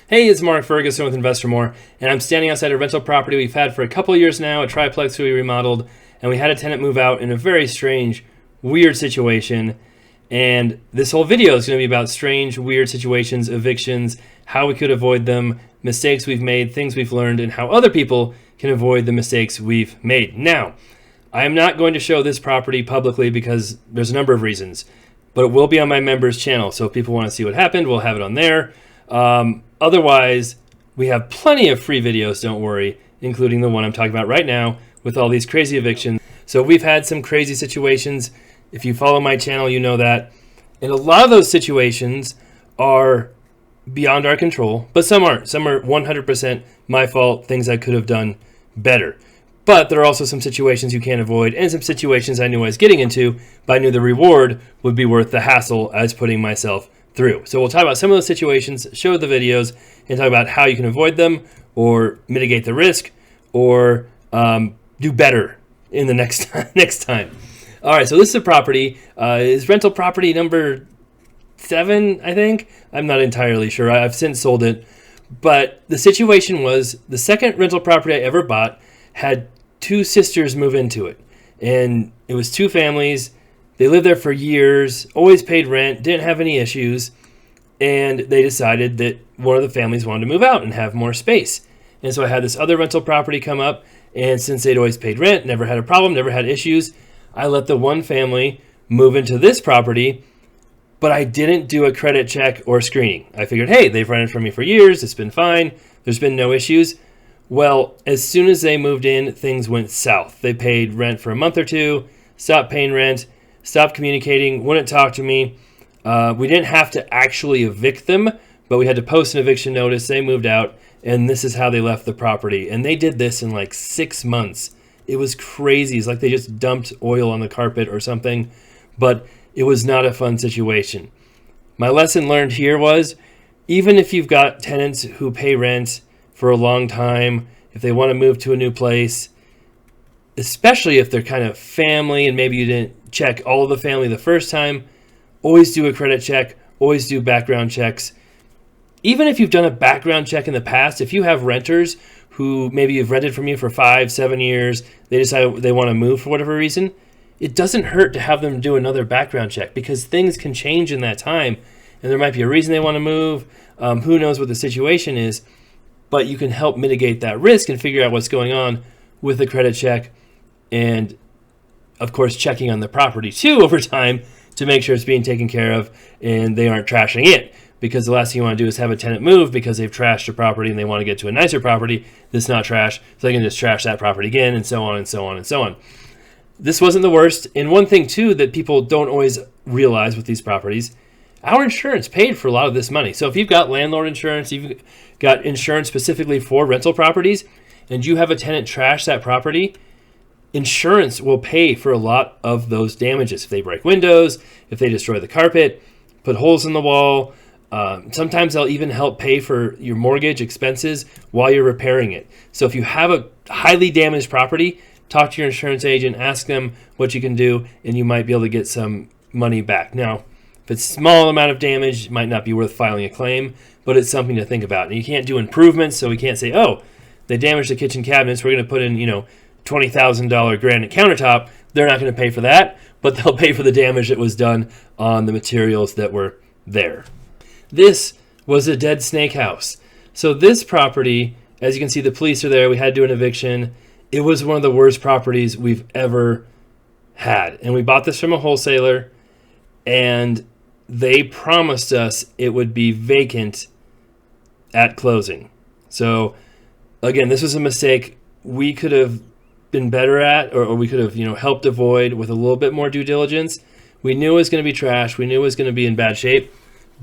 Hey, it's Mark Ferguson with Investor More, and I'm standing outside a rental property we've had for a couple of years now, a triplex we remodeled, and we had a tenant move out in a very strange, weird situation. And this whole video is going to be about strange, weird situations, evictions, how we could avoid them, mistakes we've made, things we've learned, and how other people can avoid the mistakes we've made. Now, I am not going to show this property publicly because there's a number of reasons, but it will be on my members channel. So if people want to see what happened, we'll have it on there. Otherwise, we have plenty of free videos, don't worry, including the one I'm talking about right now with all these crazy evictions. So we've had some crazy situations. If you follow my channel, you know that. And a lot of those situations are beyond our control, but some aren't. Some are 100% my fault, things I could have done better. But there are also some situations you can't avoid and some situations I knew I was getting into, but I knew the reward would be worth the hassle I was putting myself through. So we'll talk about some of those situations, show the videos, and talk about how you can avoid them or mitigate the risk or do better in the next time. All right, so this is a property. Is rental property number 7, I think? I'm not entirely sure. I've since sold it. But the situation was the second rental property I ever bought had 2 sisters move into it. And it was 2 families. They lived there for years, always paid rent, didn't have any issues, and they decided that one of the families wanted to move out and have more space. And so I had this other rental property come up, and since they'd always paid rent, never had a problem, never had issues, I let the one family move into this property, but I didn't do a credit check or screening. I figured, hey, they've rented from me for years, it's been fine, there's been no issues. Well, as soon as they moved in, things went south. They paid rent for a month or 2, stopped paying rent, stopped communicating, wouldn't talk to me. We didn't have to actually evict them, but we had to post an eviction notice. They moved out, and this is how they left the property. And they did this in like 6 months. It was crazy. It's like they just dumped oil on the carpet or something, but it was not a fun situation. My lesson learned here was, even if you've got tenants who pay rent for a long time, if they want to move to a new place, especially if they're kind of family and maybe you didn't check all of the family the first time, always do a credit check, always do background checks. Even if you've done a background check in the past, if you have renters who maybe you've rented from you for 5-7 years, they decide they want to move for whatever reason, it doesn't hurt to have them do another background check because things can change in that time and there might be a reason they want to move. Who knows what the situation is, but you can help mitigate that risk and figure out what's going on with a credit check. And of course, checking on the property too over time to make sure it's being taken care of and they aren't trashing it. Because the last thing you want to do is have a tenant move because they've trashed a property and they want to get to a nicer property that's not trash, so they can just trash that property again, and so on and so on and so on. This wasn't the worst. And one thing too that people don't always realize with these properties, our insurance paid for a lot of this money. So if you've got landlord insurance, you've got insurance specifically for rental properties, and you have a tenant trash that property, insurance will pay for a lot of those damages. If they break windows, if they destroy the carpet, put holes in the wall, sometimes they'll even help pay for your mortgage expenses while you're repairing it. So if you have a highly damaged property, talk to your insurance agent, ask them what you can do, and you might be able to get some money back. Now, if it's a small amount of damage, it might not be worth filing a claim, but it's something to think about. And you can't do improvements, so we can't say, oh, they damaged the kitchen cabinets, we're going to put in, $20,000 granite countertop. They're not going to pay for that, but they'll pay for the damage that was done on the materials that were there. This was a dead snake house. So this property, as you can see, the police are there. We had to do an eviction. It was one of the worst properties we've ever had. And we bought this from a wholesaler, and they promised us it would be vacant at closing. So again, this was a mistake we could have been better at, or we could have, helped avoid with a little bit more due diligence. We knew it was going to be trash. We knew it was going to be in bad shape,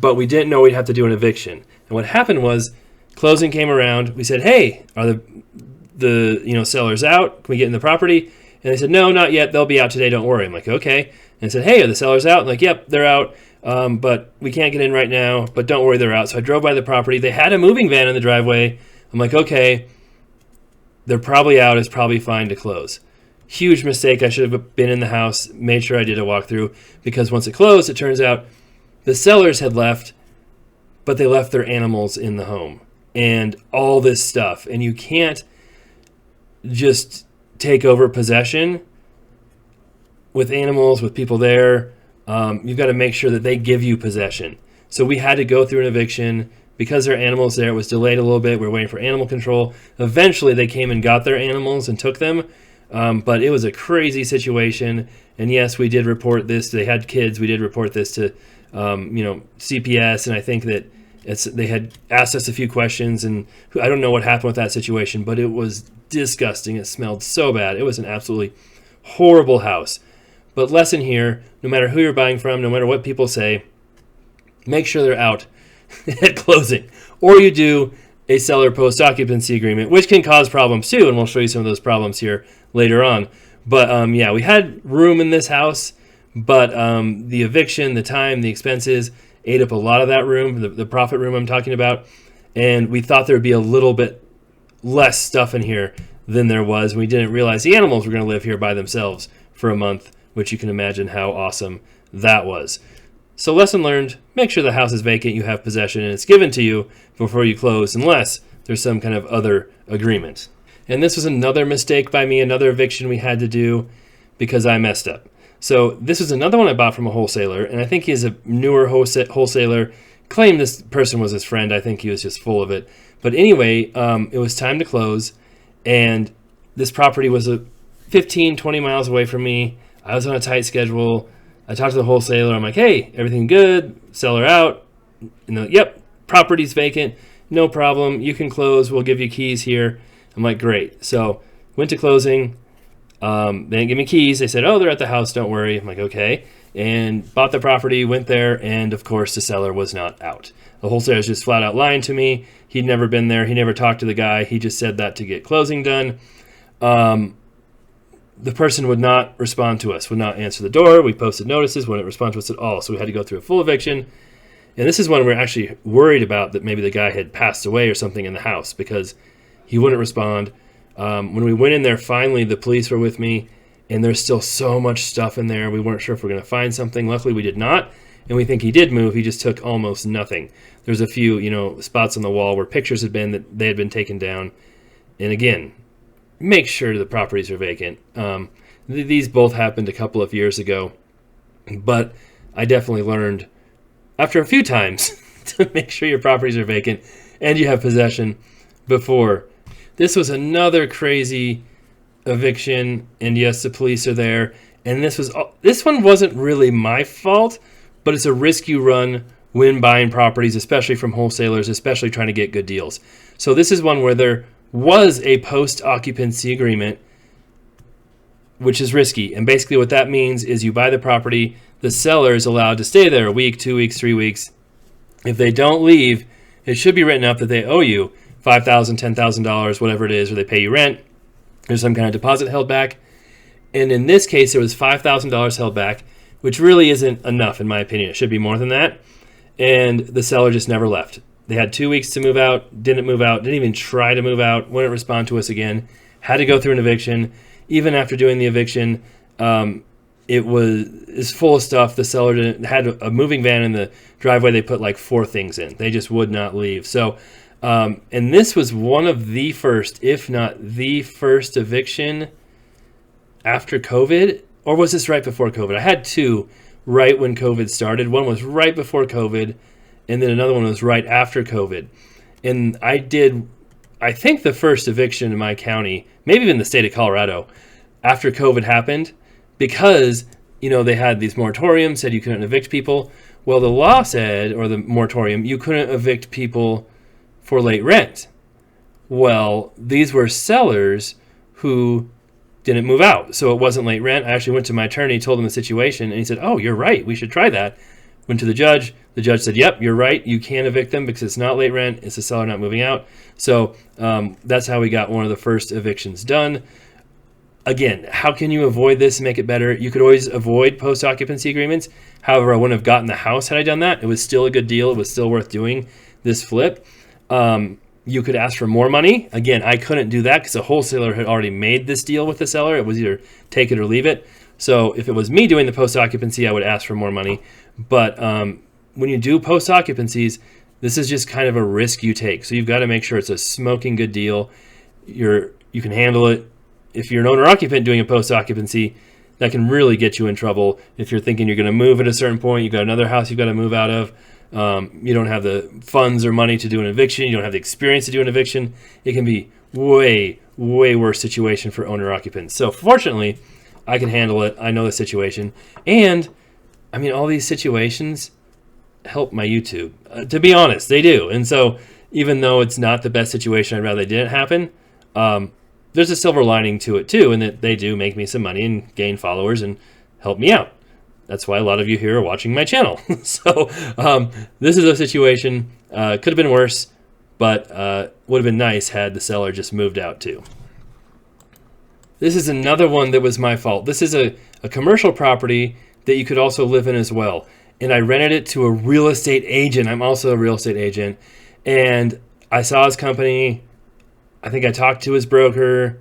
but we didn't know we'd have to do an eviction. And what happened was, closing came around. We said, hey, are the sellers out? Can we get in the property? And they said, no, not yet. They'll be out today. Don't worry. I'm like, okay. And I said, hey, are the sellers out? I'm like, yep, they're out. But we can't get in right now, but don't worry, they're out. So I drove by the property. They had a moving van in the driveway. I'm like, okay, they're probably out. It's probably fine to close. Huge mistake. I should have been in the house, made sure I did a walkthrough, because once it closed, it turns out the sellers had left, but they left their animals in the home. and all this stuff. And you can't just take over possession with animals, with people there. You've got to make sure that they give you possession. So we had to go through an eviction. Because there are animals there, it was delayed a little bit. We were waiting for animal control. Eventually, they came and got their animals and took them. But it was a crazy situation. And yes, we did report this. They had kids. We did report this to, CPS. And I think that they had asked us a few questions. And I don't know what happened with that situation, but it was disgusting. It smelled so bad. It was an absolutely horrible house. But lesson here, no matter who you're buying from, no matter what people say, make sure they're out at closing, or you do a seller post-occupancy agreement, which can cause problems too, and we'll show you some of those problems here later on. But we had room in this house, but the eviction, the time, the expenses ate up a lot of that room, the profit room I'm talking about, and we thought there would be a little bit less stuff in here than there was. We didn't realize the animals were going to live here by themselves for a month, which you can imagine how awesome that was. So lesson learned, make sure the house is vacant, you have possession, and it's given to you before you close, unless there's some kind of other agreement. And this was another mistake by me, another eviction we had to do because I messed up. So this was another one I bought from a wholesaler, and I think he's a newer wholesaler, claimed this person was his friend. I think he was just full of it. But anyway, it was time to close, and this property was 15, 20 miles away from me. I was on a tight schedule. I talked to the wholesaler. I'm like, hey, everything good? Seller out? Yep, property's vacant. No problem. You can close. We'll give you keys here. I'm like, great. So went to closing. They didn't give me keys. They said, oh, they're at the house. Don't worry. I'm like, okay. And bought the property, went there, and of course the seller was not out. The wholesaler was just flat out lying to me. He'd never been there. He never talked to the guy. He just said that to get closing done. The person would not respond to us, would not answer the door. We posted notices, wouldn't respond to us at all. So we had to go through a full eviction. And this is when we're actually worried about that maybe the guy had passed away or something in the house because he wouldn't respond. When we went in there, finally, the police were with me, and there's still so much stuff in there. We weren't sure if we're going to find something. Luckily, we did not. And we think he did move. He just took almost nothing. There's a few, spots on the wall where pictures had been that they had been taken down. And again, make sure the properties are vacant. These both happened a couple of years ago, but I definitely learned after a few times to make sure your properties are vacant and you have possession before. This was another crazy eviction, and yes, the police are there. And this one wasn't really my fault, but it's a risk you run when buying properties, especially from wholesalers, especially trying to get good deals. So this is one where there was a post-occupancy agreement, which is risky. And basically what that means is you buy the property, the seller is allowed to stay there a week, 2 weeks, 3 weeks. If they don't leave, it should be written up that they owe you $5,000, $10,000, whatever it is, or they pay you rent. There's some kind of deposit held back. And in this case, there was $5,000 held back, which really isn't enough, in my opinion. It should be more than that. And the seller just never left. They had 2 weeks to move out, didn't move out, didn't even try to move out, wouldn't respond to us again, had to go through an eviction. Even after doing the eviction, it was full of stuff. The seller had a moving van in the driveway. They put like 4 things in. They just would not leave. So, and this was one of the first, if not the first eviction after COVID, or was this right before COVID? I had 2 right when COVID started. One was right before COVID, and then another one was right after COVID. And I think the first eviction in my county, maybe even the state of Colorado, after COVID happened, because, they had these moratoriums, said you couldn't evict people. Well, the law said, or the moratorium, you couldn't evict people for late rent. Well, these were sellers who didn't move out, so it wasn't late rent. I actually went to my attorney, told him the situation, and he said, oh, you're right, we should try that. Went to the judge. The judge said, yep, you're right. You can evict them because it's not late rent. It's the seller not moving out. So that's how we got one of the first evictions done. Again, how can you avoid this and make it better? You could always avoid post-occupancy agreements. However, I wouldn't have gotten the house had I done that. It was still a good deal. It was still worth doing this flip. You could ask for more money. Again, I couldn't do that because the wholesaler had already made this deal with the seller. It was either take it or leave it. So if it was me doing the post-occupancy, I would ask for more money. But when you do post-occupancies, This is just kind of a risk you take. So you've got to make sure it's a smoking good deal. You can handle it. If you're an owner-occupant doing a post-occupancy, that can really get you in trouble. If you're thinking you're going to move at a certain point, you've got another house you've got to move out of, you don't have the funds or money to do an eviction, you don't have the experience to do an eviction, it can be way, way worse situation for owner-occupants. So fortunately, I can handle it. I know the situation. And, I mean, all these situations help my YouTube. To be honest, they do. And so even though it's not the best situation, I'd rather it didn't happen, there's a silver lining to it too, in that they do make me some money and gain followers and help me out. That's why a lot of you here are watching my channel. So this is a situation, could have been worse, but would have been nice had the seller just moved out too. This is another one that was my fault. This is a commercial property that you could also live in as well. And I rented it to a real estate agent. I'm also a real estate agent. And I saw his company. I think I talked to his broker.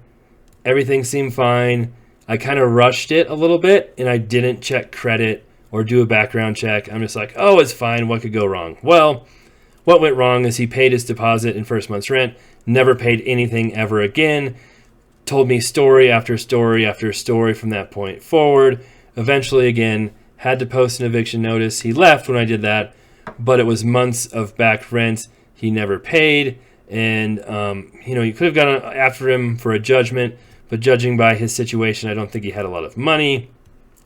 Everything seemed fine. I kind of rushed it a little bit, and I didn't check credit or do a background check. I'm just like, oh, it's fine. What could go wrong? Well, what went wrong is he paid his deposit and first month's rent, never paid anything ever again, told me story after story after story from that point forward. Eventually, again, had to post an eviction notice. He left when I did that, but it was months of back rent he never paid. And, you could have gone after him for a judgment, but judging by his situation, I don't think he had a lot of money.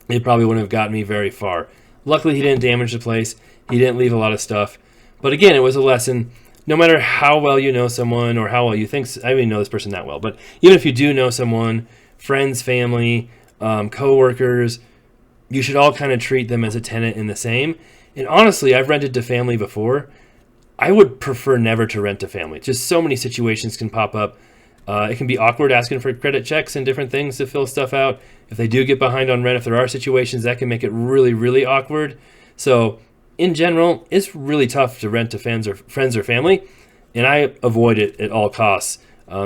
It probably wouldn't have gotten me very far. Luckily, he didn't damage the place. He didn't leave a lot of stuff. But again, it was a lesson. No matter how well you know someone or how well you think, I didn't know this person that well, but even if you do know someone, friends, family, co-workers, you should all kind of treat them as a tenant in the same. And honestly, I've rented to family before. I would prefer never to rent to family. Just so many situations can pop up. It can be awkward asking for credit checks and different things to fill stuff out. If they do get behind on rent, if there are situations, that can make it really, really awkward. So in general, it's really tough to rent to friends or family. And I avoid it at all costs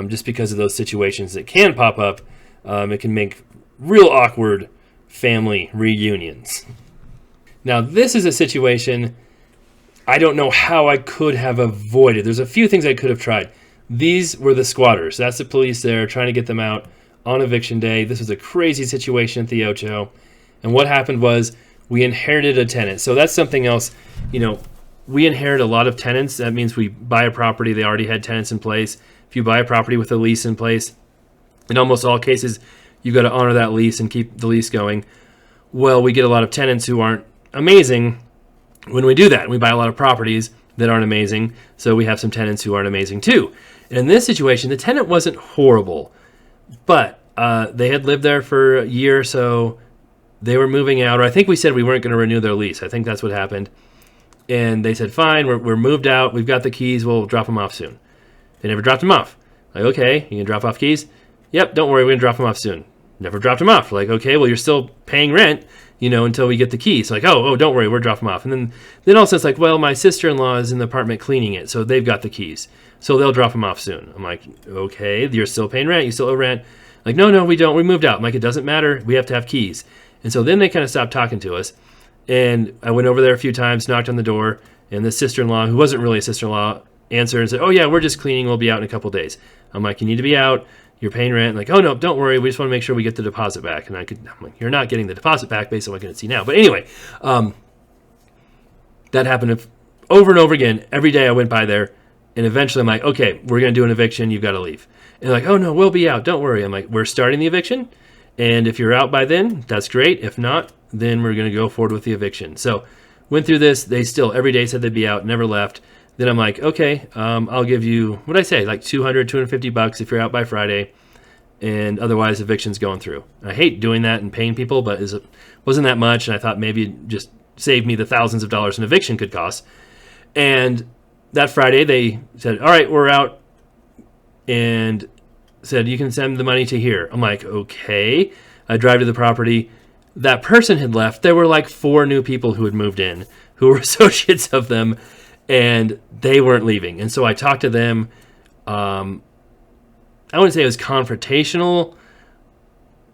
just because of those situations that can pop up. It can make real awkward family reunions. Now, this is a situation I don't know how I could have avoided. There's a few things I could have tried. These were the squatters. That's the police there trying to get them out on eviction day. This was a crazy situation at the Ocho. And what happened was we inherited a tenant. So that's something else. We inherit a lot of tenants. That means we buy a property. They already had tenants in place. If you buy a property with a lease in place, in almost all cases, you've got to honor that lease and keep the lease going. Well, we get a lot of tenants who aren't amazing when we do that. We buy a lot of properties that aren't amazing, so we have some tenants who aren't amazing too. And in this situation, the tenant wasn't horrible, but they had lived there for a year or so. They were moving out, or I think we said we weren't going to renew their lease. I think that's what happened. And they said, fine, we're moved out. We've got the keys. We'll drop them off soon. They never dropped them off. Like, okay, you can drop off keys? Yep, don't worry, we're going to drop them off soon. Never dropped them off. Like, okay, well, you're still paying rent, until we get the keys. Like, oh, don't worry, we're dropping them off. And then also it's like, well, my sister-in-law is in the apartment cleaning it, so they've got the keys. So they'll drop them off soon. I'm like, okay, you're still paying rent. You still owe rent. Like, no, we don't. We moved out. I'm like, it doesn't matter. We have to have keys. And so then they kind of stopped talking to us. And I went over there a few times, knocked on the door, and the sister-in-law, who wasn't really a sister-in-law, answered and said, oh, yeah, we're just cleaning. We'll be out in a couple days. I'm like, you need to be out. You're paying rent. Like, oh, no, don't worry. We just want to make sure we get the deposit back. And I'm like, you're not getting the deposit back based on what I can see now. But anyway, that happened over and over again. Every day I went by there. And eventually I'm like, okay, we're going to do an eviction. You've got to leave. And they're like, oh, no, we'll be out. Don't worry. I'm like, we're starting the eviction. And if you're out by then, that's great. If not, then we're going to go forward with the eviction. So went through this. They still every day said they'd be out, never left. Then I'm like, okay, I'll give you, what'd I say, like $200, $250 if you're out by Friday, and otherwise eviction's going through. I hate doing that and paying people, but it wasn't that much, and I thought maybe it just saved me the thousands of dollars an eviction could cost. And that Friday they said, all right, we're out, and said, you can send the money to here. I'm like, okay. I drive to the property. That person had left. There were like 4 new people who had moved in, who were associates of them, and they weren't leaving. And so I talked to them. I wouldn't say it was confrontational,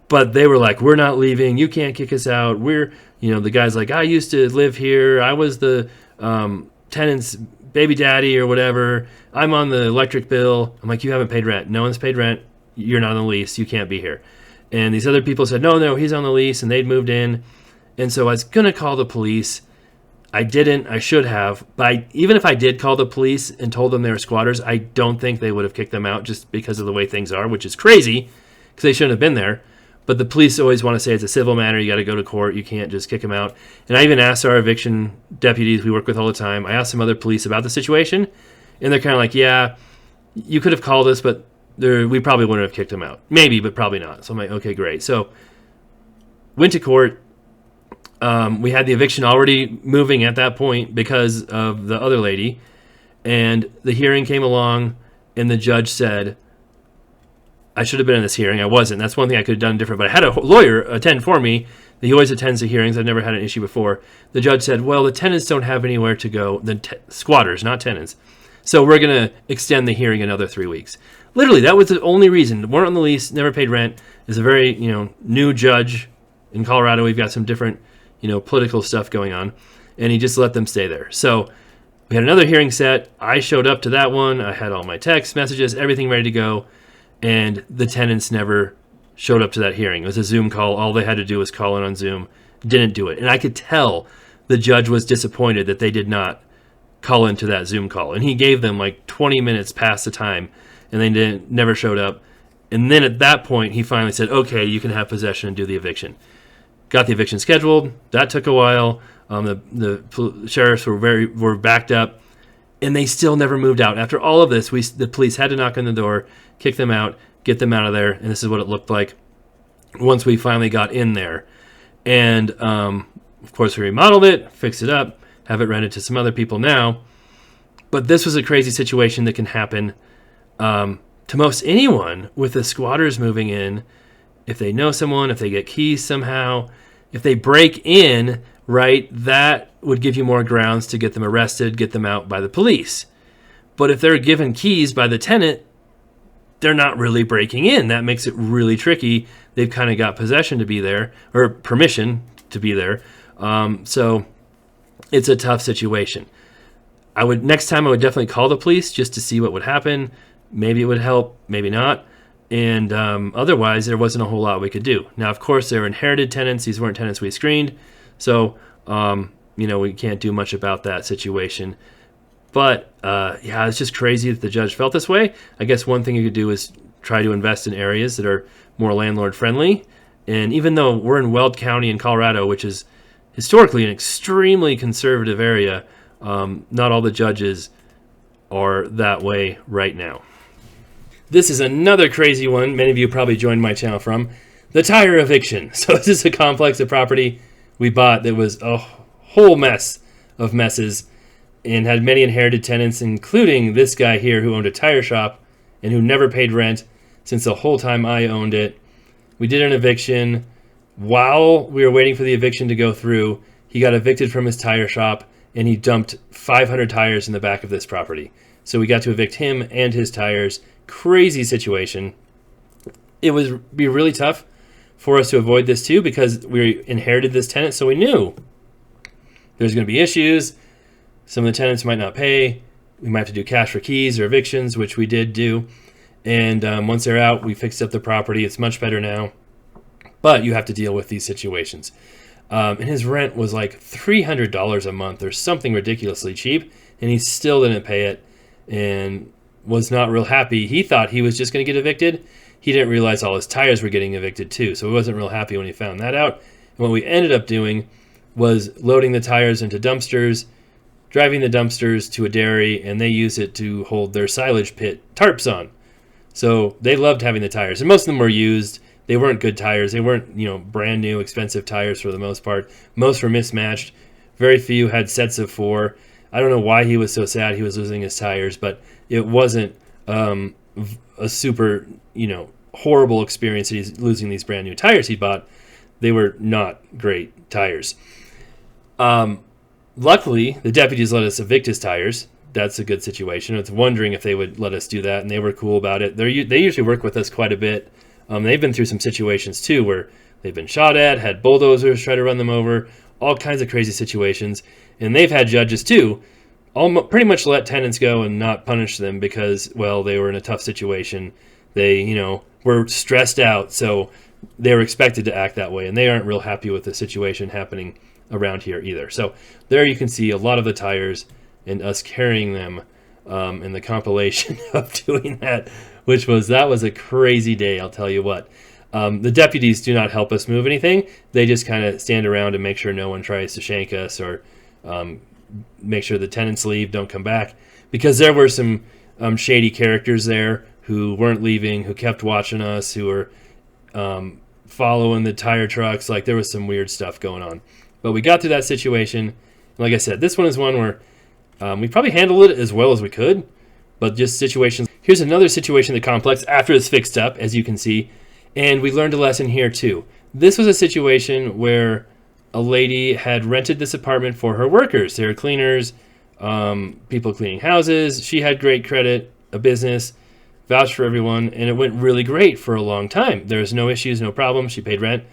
but they were like, we're not leaving. You can't kick us out. The guy's like, I used to live here. I was the tenant's baby daddy or whatever. I'm on the electric bill. I'm like, you haven't paid rent. No one's paid rent. You're not on the lease. You can't be here. And these other people said, no, he's on the lease, and they'd moved in. And so I was going to call the police. I didn't. I should have. But even if I did call the police and told them they were squatters, I don't think they would have kicked them out just because of the way things are, which is crazy because they shouldn't have been there. But the police always want to say it's a civil matter. You got to go to court. You can't just kick them out. And I even asked our eviction deputies we work with all the time. I asked some other police about the situation, and they're kind of like, yeah, you could have called us, but we probably wouldn't have kicked them out. Maybe, but probably not. So I'm like, okay, great. So went to court. We had the eviction already moving at that point because of the other lady. And the hearing came along, and the judge said, I should have been in this hearing. I wasn't. That's one thing I could have done different. But I had a lawyer attend for me. He always attends the hearings. I've never had an issue before. The judge said, well, the tenants don't have anywhere to go. Squatters, not tenants. So we're going to extend the hearing another 3 weeks. Literally, that was the only reason. Weren't on the lease, never paid rent. Is a very, new judge in Colorado. We've got some different, political stuff going on. And he just let them stay there. So we had another hearing set. I showed up to that one. I had all my text messages, everything ready to go. And the tenants never showed up to that hearing. It was a Zoom call. All they had to do was call in on Zoom. Didn't do it. And I could tell the judge was disappointed that they did not call into that Zoom call. And he gave them like 20 minutes past the time, and they never showed up. And then at that point, he finally said, okay, you can have possession and do the eviction. Got the eviction scheduled. That took a while. The sheriffs were backed up. And they still never moved out. After all of this, the police had to knock on the door, kick them out, get them out of there, and this is what it looked like once we finally got in there. And, of course, we remodeled it, fixed it up, have it rented to some other people now. But this was a crazy situation that can happen to most anyone with the squatters moving in. If they know someone, if they get keys somehow, if they break in, right, that would give you more grounds to get them arrested, get them out by the police. But if they're given keys by the tenant, they're not really breaking in. That makes it really tricky. They've kind of got possession to be there, or permission to be there. So it's a tough situation. Next time I would definitely call the police just to see what would happen. Maybe it would help, maybe not. And otherwise, there wasn't a whole lot we could do. Now, of course, they're inherited tenants. These weren't tenants we screened. So, we can't do much about that situation. But, it's just crazy that the judge felt this way. I guess one thing you could do is try to invest in areas that are more landlord-friendly. And even though we're in Weld County in Colorado, which is historically an extremely conservative area, not all the judges are that way right now. This is another crazy one. Many of you probably joined my channel from the tire eviction. So this is a complex of property we bought that was a whole mess of messes and had many inherited tenants, including this guy here who owned a tire shop and who never paid rent since the whole time I owned it. We did an eviction. While we were waiting for the eviction to go through, he got evicted from his tire shop, and he dumped 500 tires in the back of this property. So we got to evict him and his tires. Crazy situation. It would be really tough for us to avoid this too, because we inherited this tenant, so we knew there's going to be issues. Some of the tenants might not pay. We might have to do cash for keys or evictions, which we did do. And once they're out, we fixed up the property. It's much better now. But you have to deal with these situations. And his rent was like $300 a month or something ridiculously cheap, and he still didn't pay it and was not real happy. He thought he was just going to get evicted. He didn't realize all his tires were getting evicted too, so he wasn't real happy when he found that out. And what we ended up doing was loading the tires into dumpsters, driving the dumpsters to a dairy, and they use it to hold their silage pit tarps on. So they loved having the tires, and most of them were used. They weren't good tires. They weren't, brand new, expensive tires for the most part. Most were mismatched. Very few had sets of 4. I don't know why he was so sad he was losing his tires, but it wasn't a super, horrible experience that he's losing these brand new tires he bought. They were not great tires. Luckily, the deputies let us evict his tires. That's a good situation. I was wondering if they would let us do that, and they were cool about it. They usually work with us quite a bit. They've been through some situations, too, where they've been shot at, had bulldozers try to run them over, all kinds of crazy situations. And they've had judges, too, pretty much let tenants go and not punish them because, well, they were in a tough situation. They, were stressed out, so they were expected to act that way, and they aren't real happy with the situation happening around here either. So there you can see a lot of the tires and us carrying them in the compilation of doing that, that was a crazy day, I'll tell you what. The deputies do not help us move anything. They just kind of stand around and make sure no one tries to shank us or make sure the tenants leave, don't come back, because there were some shady characters there who weren't leaving, who kept watching us, who were following the tire trucks. Like, there was some weird stuff going on. But we got through that situation. Like I said, this one is one where we probably handled it as well as we could, but just situations. Here's another situation in the complex after it's fixed up, as you can see, and we learned a lesson here too. This was a situation where a lady had rented this apartment for her workers. They were cleaners, people cleaning houses. She had great credit, a business, vouched for everyone, and it went really great for a long time. There was no issues, no problems. She paid rent.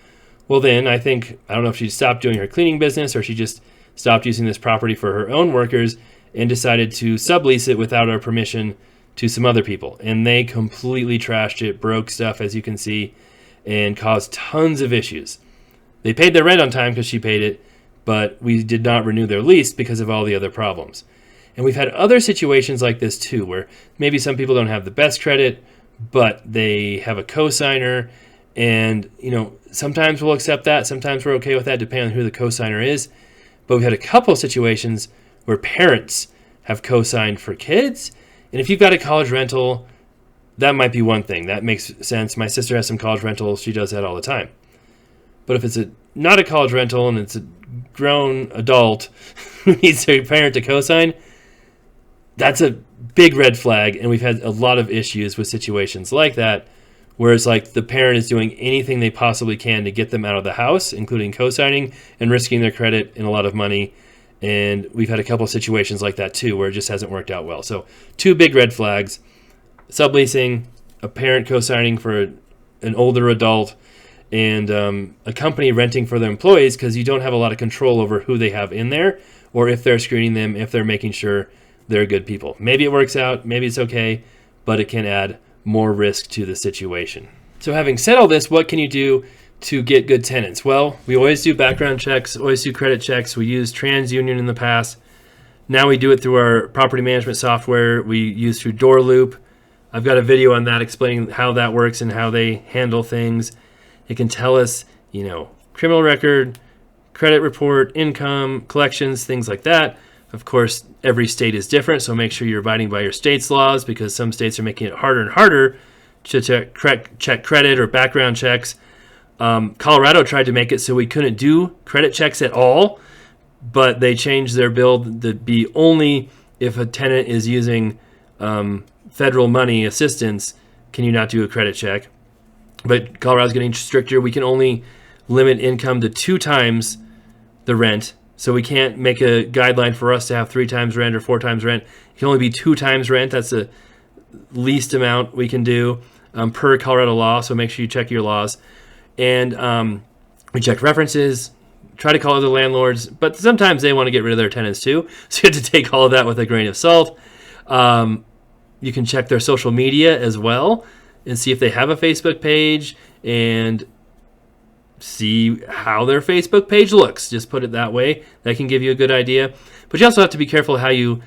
Well, then I don't know if she stopped doing her cleaning business or she just stopped using this property for her own workers and decided to sublease it without our permission to some other people. And they completely trashed it, broke stuff, as you can see, and caused tons of issues. They paid their rent on time because she paid it, but we did not renew their lease because of all the other problems. And we've had other situations like this too, where maybe some people don't have the best credit, but they have a cosigner, and sometimes we'll accept that, sometimes we're okay with that, depending on who the cosigner is. But we've had a couple of situations where parents have co-signed for kids, and if you've got a college rental, that might be one thing. That makes sense. My sister has some college rentals. She does that all the time. But if it's not a college rental and it's a grown adult who needs a parent to co-sign, that's a big red flag, and we've had a lot of issues with situations like that, where it's like the parent is doing anything they possibly can to get them out of the house, including co-signing and risking their credit and a lot of money. And we've had a couple of situations like that too, where it just hasn't worked out well. So 2 big red flags: subleasing, a parent co-signing for an older adult, and a company renting for their employees, because you don't have a lot of control over who they have in there, or if they're screening them, if they're making sure they're good people. Maybe it works out, maybe it's okay, but it can add more risk to the situation. So having said all this, what can you do to get good tenants? Well, we always do background checks, always do credit checks. We used TransUnion in the past. Now we do it through our property management software. We use through Door Loop. I've got a video on that explaining how that works and how they handle things. It can tell us, criminal record, credit report, income, collections, things like that. Of course, every state is different, so make sure you're abiding by your state's laws, because some states are making it harder and harder to check credit or background checks. Colorado tried to make it so we couldn't do credit checks at all, but they changed their bill to be only if a tenant is using federal money assistance can you not do a credit check. But Colorado's getting stricter. We can only limit income to 2 times the rent. So we can't make a guideline for us to have 3 times rent or 4 times rent. It can only be 2 times rent. That's the least amount we can do per Colorado law. So make sure you check your laws. And we check references, try to call other landlords, but sometimes they want to get rid of their tenants too. So you have to take all of that with a grain of salt. You can check their social media as well and see if they have a Facebook page and see how their Facebook page looks. Just put it that way. That can give you a good idea. But you also have to be careful how you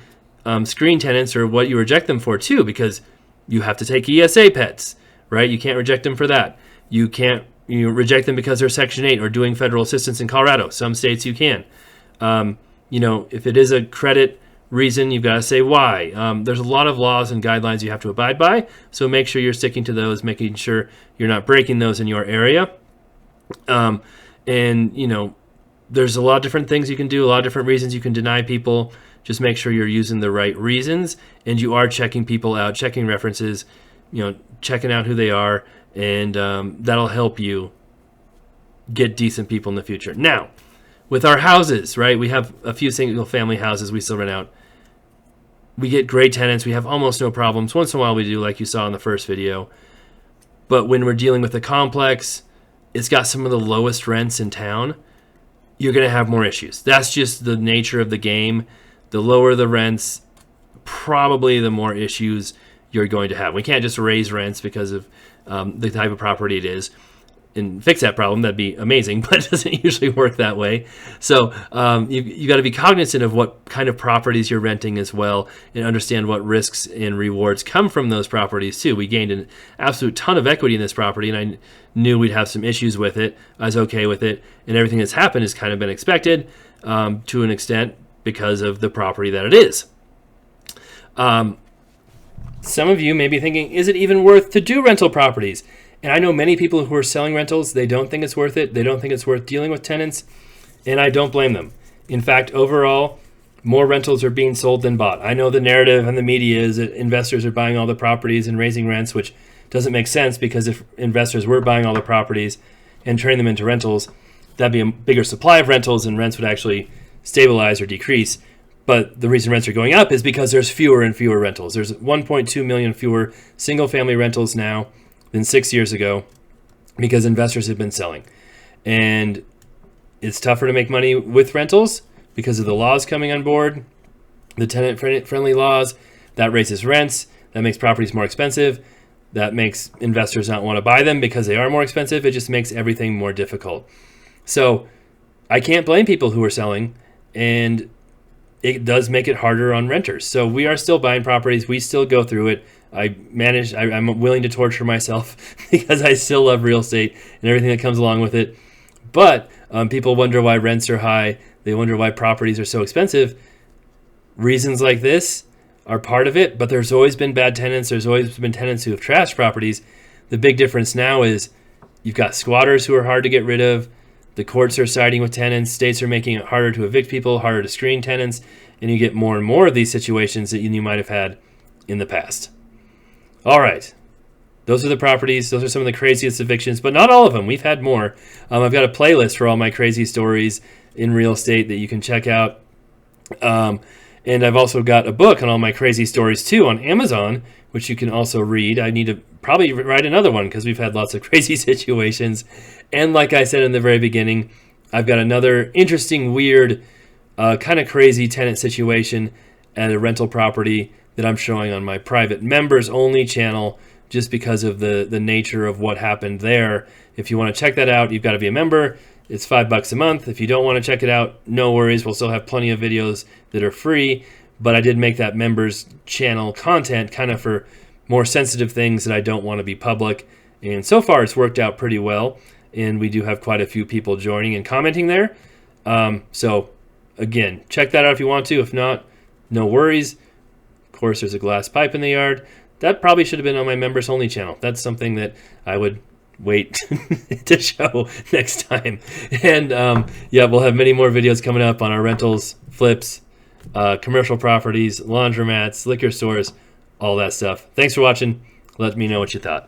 screen tenants or what you reject them for too, because you have to take ESA pets, right? You can't reject them for that. You can't reject them because they're Section 8 or doing federal assistance in Colorado. Some states you can. If it is a credit reason, you've got to say why. There's a lot of laws and guidelines you have to abide by, so make sure you're sticking to those, making sure you're not breaking those in your area. There's a lot of different things you can do, a lot of different reasons you can deny people. Just make sure you're using the right reasons and you are checking people out, checking references, checking out who they are, and that'll help you get decent people in the future. Now, with our houses, right, we have a few single family houses we still rent out. We get great tenants. We have almost no problems. Once in a while we do, like you saw in the first video. But when we're dealing with a complex, it's got some of the lowest rents in town, you're going to have more issues. That's just the nature of the game. the lower the rents, probably the more issues you're going to have. We can't just raise rents because of the type of property it is and fix that problem. That'd be amazing, but it doesn't usually work that way. So you got to be cognizant of what kind of properties you're renting as well, and understand what risks and rewards come from those properties too. We gained an absolute ton of equity in this property, and I knew we'd have some issues with it. I was okay with it, and everything that's happened has kind of been expected to an extent because of the property that it is. Some of you may be thinking, is it even worth to do rental properties? And I know many people who are selling rentals, they don't think it's worth it. They don't think it's worth dealing with tenants, and I don't blame them. In fact, overall, more rentals are being sold than bought. I know the narrative and the media is that investors are buying all the properties and raising rents, which doesn't make sense, because if investors were buying all the properties and turning them into rentals, that'd be a bigger supply of rentals and rents would actually stabilize or decrease. But the reason rents are going up is because there's fewer and fewer rentals. There's 1.2 million fewer single-family rentals now than 6 years ago because investors have been selling. And it's tougher to make money with rentals because of the laws coming on board, the tenant-friendly laws. That raises rents. That makes properties more expensive. That makes investors not want to buy them because they are more expensive. It just makes everything more difficult. So I can't blame people who are selling, and it does make it harder on renters. So we are still buying properties. We still go through it. I'm willing to torture myself because I still love real estate and everything that comes along with it. But people wonder why rents are high. They wonder why properties are so expensive. Reasons like this are part of it, but there's always been bad tenants. There's always been tenants who have trashed properties. The big difference now is you've got squatters who are hard to get rid of. The courts are siding with tenants. States are making it harder to evict people, harder to screen tenants, and you get more and more of these situations that you might have had in the past. All right. Those are the properties. Those are some of the craziest evictions, but not all of them. We've had more. I've got a playlist for all my crazy stories in real estate that you can check out. And I've also got a book on all my crazy stories too on Amazon, which you can also read. I need to probably write another one because we've had lots of crazy situations. And like I said in the very beginning, I've got another interesting, weird, kind of crazy tenant situation at a rental property that I'm showing on my private members only channel just because of the nature of what happened there. If you want to check that out, you've got to be a member. It's $5 a month. If you don't want to check it out, no worries. We'll still have plenty of videos that are free, but I did make that members channel content kind of for more sensitive things that I don't want to be public. And so far it's worked out pretty well. And we do have quite a few people joining and commenting there. So again, check that out if you want to. If not, no worries. Of course, there's a glass pipe in the yard. That probably should have been on my members only channel. That's something that I would wait to show next time. And yeah, we'll have many more videos coming up on our rentals, flips, commercial properties, laundromats, liquor stores, all that stuff. Thanks for watching. Let me know what you thought.